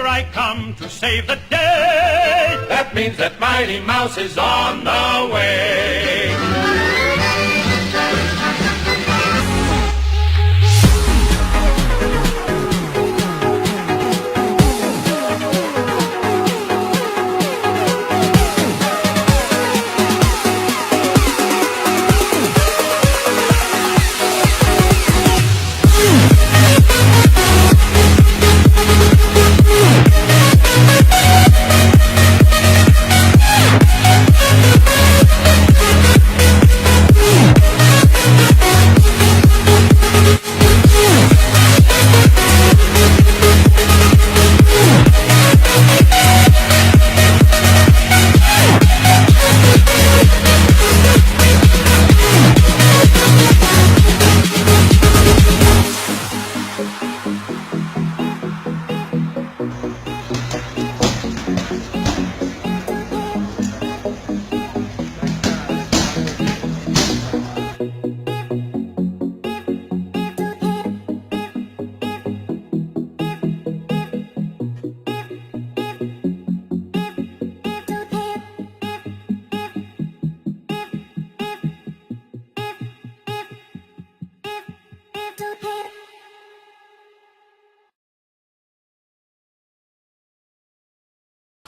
I come to save the day. That means that Mighty Mouse is on the way.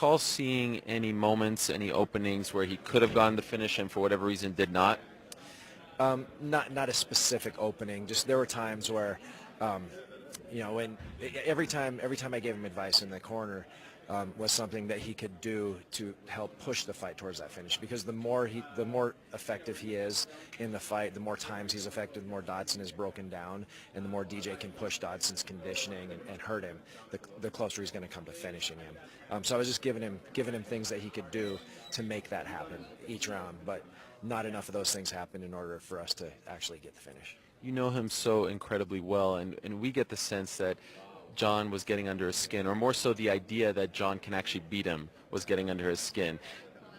Recall seeing any moments, any openings where he could have gone to finish and for whatever reason did not? Not a specific opening. Just there were times where, when every time I gave him advice in the corner was something that he could do to help push the fight towards that finish. Because the more effective he is in the fight, the more times he's effective, the more Dodson is broken down, and the more DJ can push Dodson's conditioning and hurt him, the closer he's going to come to finishing him. So I was just giving him things that he could do to make that happen each round, but not enough of those things happened in order for us to actually get the finish. You know him so incredibly well, and we get the sense that John was getting under his skin, or more so the idea that John can actually beat him was getting under his skin.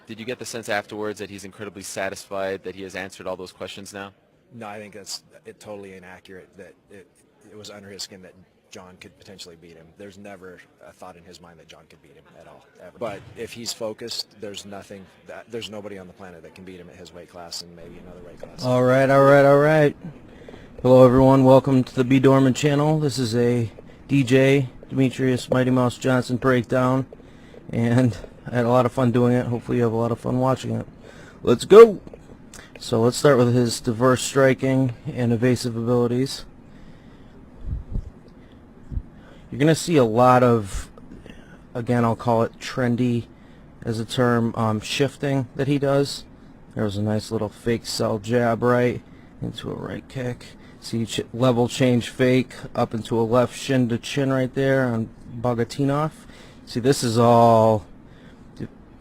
Did you get the sense afterwards that he's incredibly satisfied that he has answered all those questions now? No, I think that's totally inaccurate, that it was under his skin that John could potentially beat him. There's never a thought in his mind that John could beat him at all, ever. But if he's focused, there's nobody on the planet that can beat him at his weight class and maybe another weight class. All right. Hello, everyone. Welcome to the B. Dorman channel. This is a DJ Demetrious Mighty Johnson breakdown, and I had a lot of fun doing it. Hopefully you have a lot of fun watching it. Let's go! So let's start with his diverse striking and evasive abilities. You're going to see a lot of, again, I'll call it trendy as a term, shifting that he does. There was a nice little fake cell jab right into a right kick. See, level change fake up into a left shin to chin right there on Bogatinov. See, this is all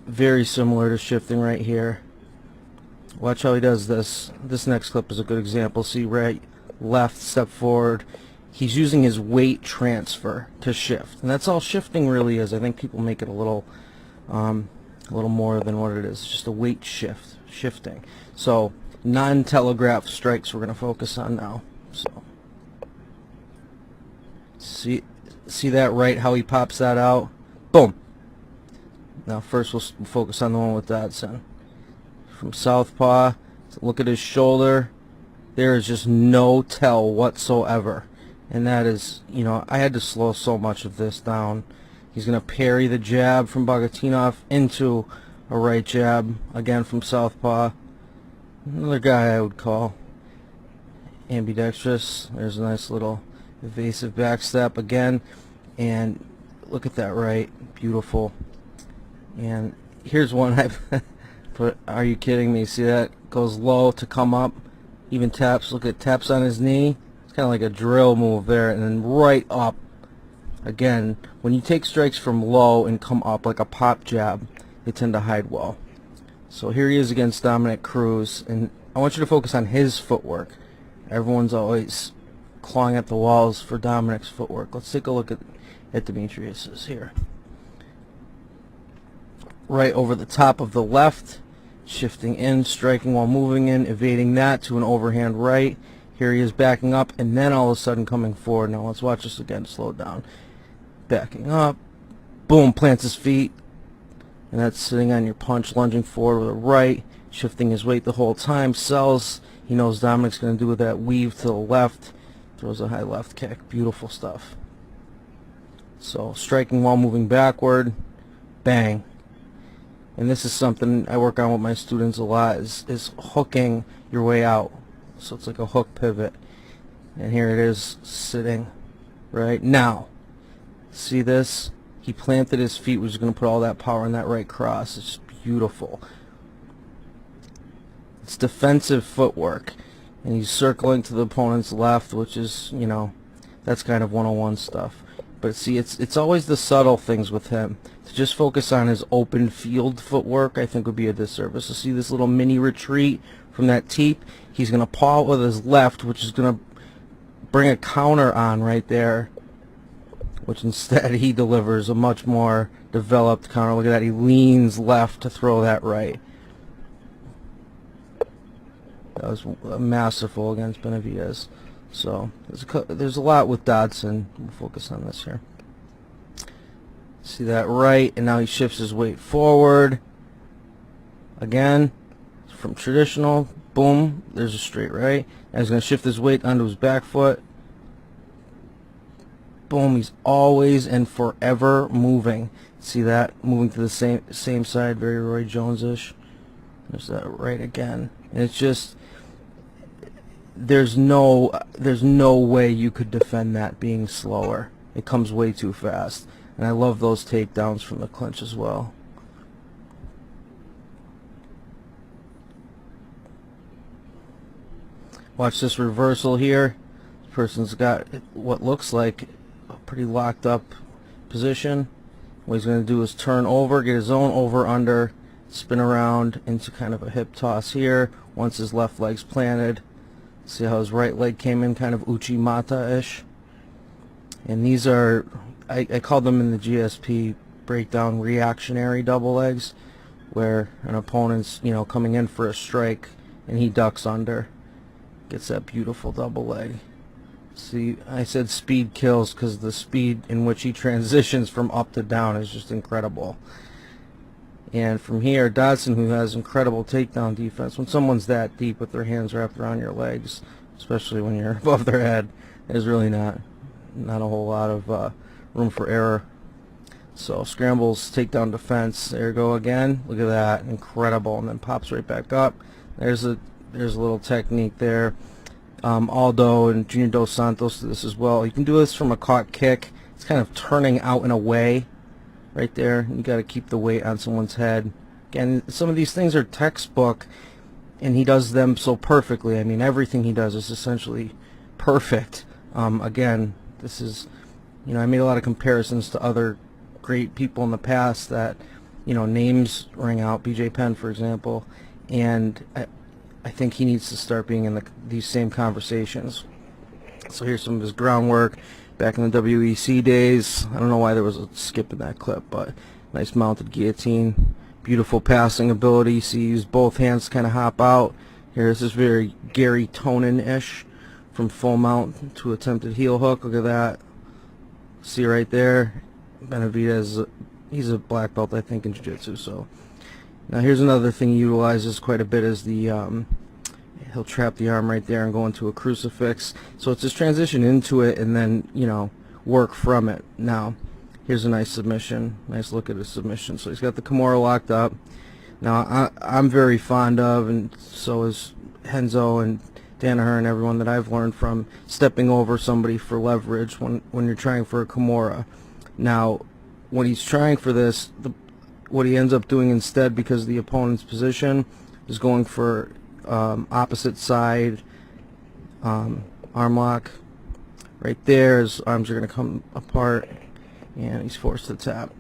very similar to shifting right here. Watch how he does this. This next clip is a good example. See, right, left, step forward. He's using his weight transfer to shift, and that's all shifting really is. I think people make it a little more than what it is. It's just a weight shifting. So non-telegraph strikes we're going to focus on now. So see that right? How he pops that out? Boom. Now first we'll focus on the one with Dodson. From southpaw, look at his shoulder. There is just no tell whatsoever. And that is, I had to slow so much of this down. He's going to parry the jab from Bogatinov into a right jab, again from southpaw. Another guy I would call ambidextrous. There's a nice little evasive backstep again. And look at that right. Beautiful. And here's one I've put, are you kidding me? See that? Goes low to come up. Even taps. Look at taps on his knee. It's kind of like a drill move there, and then right up. Again, when you take strikes from low and come up like a pop jab, they tend to hide well. So here he is against Dominic Cruz, and I want you to focus on his footwork. Everyone's always clawing at the walls for Dominic's footwork. Let's take a look at Demetrious's here. Right over the top of the left, shifting in, striking while moving in, evading that to an overhand right. Here he is backing up, and then all of a sudden coming forward. Now let's watch this again, slow down. Backing up, boom, plants his feet, and that's sitting on your punch, lunging forward with a right, shifting his weight the whole time, sells. He knows Dominic's going to do with that weave to the left, throws a high left kick. Beautiful stuff. So striking while moving backward, bang. And this is something I work on with my students a lot, is hooking your way out. So it's like a hook pivot. And here it is sitting right now. See this? He planted his feet, which is going to put all that power in that right cross. It's beautiful. It's defensive footwork. And he's circling to the opponent's left, which is, you know, that's kind of 101 stuff. But see, it's always the subtle things with him. To just focus on his open field footwork, I think, would be a disservice. So see this little mini retreat from that teep? He's going to paw it with his left, which is going to bring a counter on right there, which instead he delivers a much more developed counter. Look at that. He leans left to throw that right. That was masterful against Benavidez. So there's a lot with Dodson. We'll focus on this here. See that right, and now he shifts his weight forward. Again, from traditional, boom, there's a straight right. And he's going to shift his weight onto his back foot. Boom, he's always and forever moving. See that? Moving to the same side, very Roy Jones-ish. There's that right again. And it's just, there's no way you could defend that being slower. It comes way too fast. And I love those takedowns from the clinch as well. Watch this reversal here. This person's got what looks like a pretty locked up position. What he's going to do is turn over, get his own over under, spin around into kind of a hip toss here. Once his left leg's planted. See how his right leg came in kind of Uchimata-ish. And these are, I call them in the GSP breakdown reactionary double legs, where an opponent's, you know, coming in for a strike and he ducks under. Gets that beautiful double leg. See, I said speed kills because the speed in which he transitions from up to down is just incredible. And from here, Dodson, who has incredible takedown defense, when someone's that deep with their hands wrapped around your legs, especially when you're above their head, there's really not a whole lot of room for error. So scrambles, takedown defense. There you go again. Look at that, incredible, and then pops right back up. There's a little technique there. Aldo and Junior Dos Santos do this as well. You can do this from a caught kick. It's kind of turning out and away right there. You got to keep the weight on someone's head. Again, some of these things are textbook, and he does them so perfectly. I mean, everything he does is essentially perfect. Again, this is, you know, I made a lot of comparisons to other great people in the past that, you know, names ring out. BJ Penn, for example, and I think he needs to start being in these same conversations. So here's some of his groundwork back in the WEC days. I don't know why there was a skip in that clip, but nice mounted guillotine. Beautiful passing ability. See, he used both hands to kind of hop out. Here's this very Gary Tonin-ish from full mount to attempted heel hook. Look at that. See right there. Benavidez, he's a black belt, I think, in jiu-jitsu. So now here's another thing he utilizes quite a bit is the he'll trap the arm right there and go into a crucifix. So it's just transition into it and then, you know, work from it. Now here's a nice submission. Nice look at his submission. So he's got the Kimura locked up. Now I'm very fond of, and so is Henzo and Danaher and everyone that I've learned from, stepping over somebody for leverage when you're trying for a Kimura. Now when he's trying for this, what he ends up doing instead, because of the opponent's position, is going for opposite side arm lock. Right there, his arms are going to come apart, and he's forced to tap.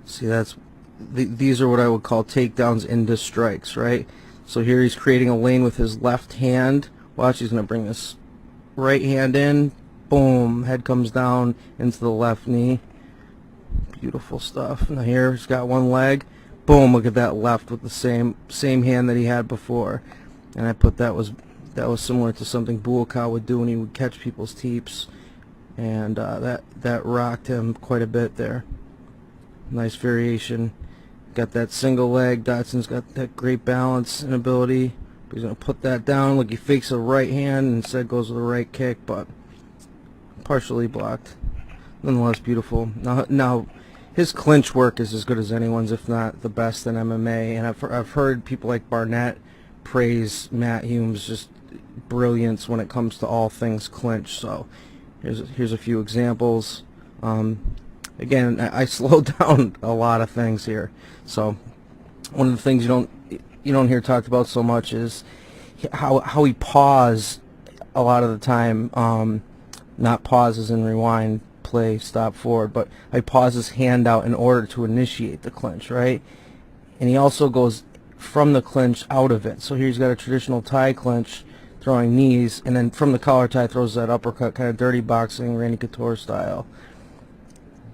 See, these are what I would call takedowns into strikes, right? So here he's creating a lane with his left hand. Watch, he's going to bring this right hand in. Boom, head comes down into the left knee. Beautiful stuff. Now here he's got one leg. Boom, look at that left with the same hand that he had before. And I put that was similar to something Buakaw would do when he would catch people's teeps and that rocked him quite a bit there. Nice variation. Got that single leg. Dodson's got that great balance and ability. He's going to put that down. Look, he fakes a right hand and instead goes with a right kick, but partially blocked. Nonetheless, beautiful. Now his clinch work is as good as anyone's, if not the best in MMA. And I've heard people like Barnett praise Matt Hume's just brilliance when it comes to all things clinch. So here's a few examples. Again, I slowed down a lot of things here. So one of the things you don't hear talked about so much is how he paused a lot of the time. Not pauses and rewind, play, stop, forward, but he pauses hand out in order to initiate the clinch, right? And he also goes from the clinch out of it. So here he's got a traditional tie clinch, throwing knees, and then from the collar tie throws that uppercut, kind of dirty boxing, Randy Couture style.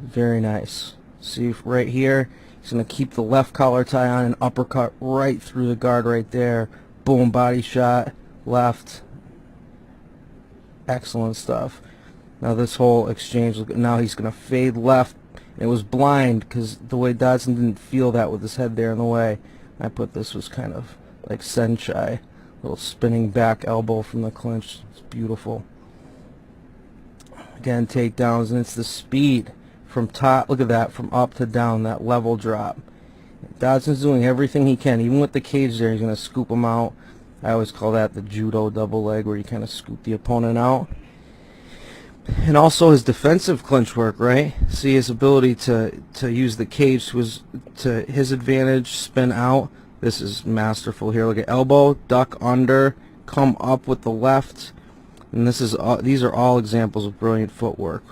Very nice. See right here, he's going to keep the left collar tie on and uppercut right through the guard right there. Boom, body shot, left. Excellent stuff. Now this whole exchange, now he's going to fade left. It was blind because the way Dodson didn't feel that with his head there in the way. I put this was kind of like Senchai. Little spinning back elbow from the clinch. It's beautiful. Again, takedowns, and it's the speed from top. Look at that, from up to down, that level drop. Dodson's doing everything he can. Even with the cage there, he's going to scoop him out. I always call that the judo double leg, where you kind of scoop the opponent out. And also his defensive clinch work, right? See his ability to use the cage to his advantage, spin out. This is masterful here. Look at elbow, duck under, come up with the left. And these are all examples of brilliant footwork.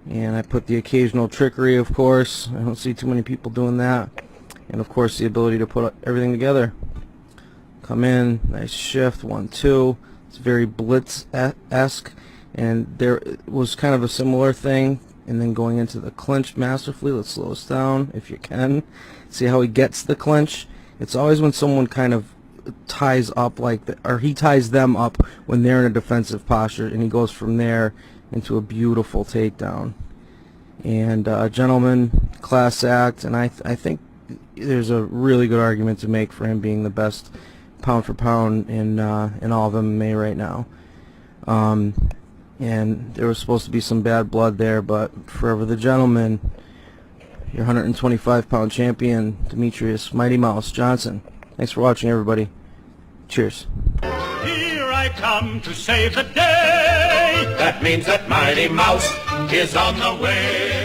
And I put the occasional trickery, of course. I don't see too many people doing that. And of course the ability to put everything together. Come in, nice shift, 1-2. It's very Blitz-esque. And there was kind of a similar thing. And then going into the clinch masterfully. Let's slow this down if you can. See how he gets the clinch? It's always when someone kind of ties up like that, or he ties them up when they're in a defensive posture, and he goes from there into a beautiful takedown. And gentlemen, class act, and I think there's a really good argument to make for him being the best pound for pound in all of MMA right now. And there was supposed to be some bad blood there, but forever the gentleman, your 125-pound champion, Demetrious Mighty Mouse Johnson. Thanks for watching, everybody. Cheers. Here I come to save the day. That means that Mighty Mouse is on the way.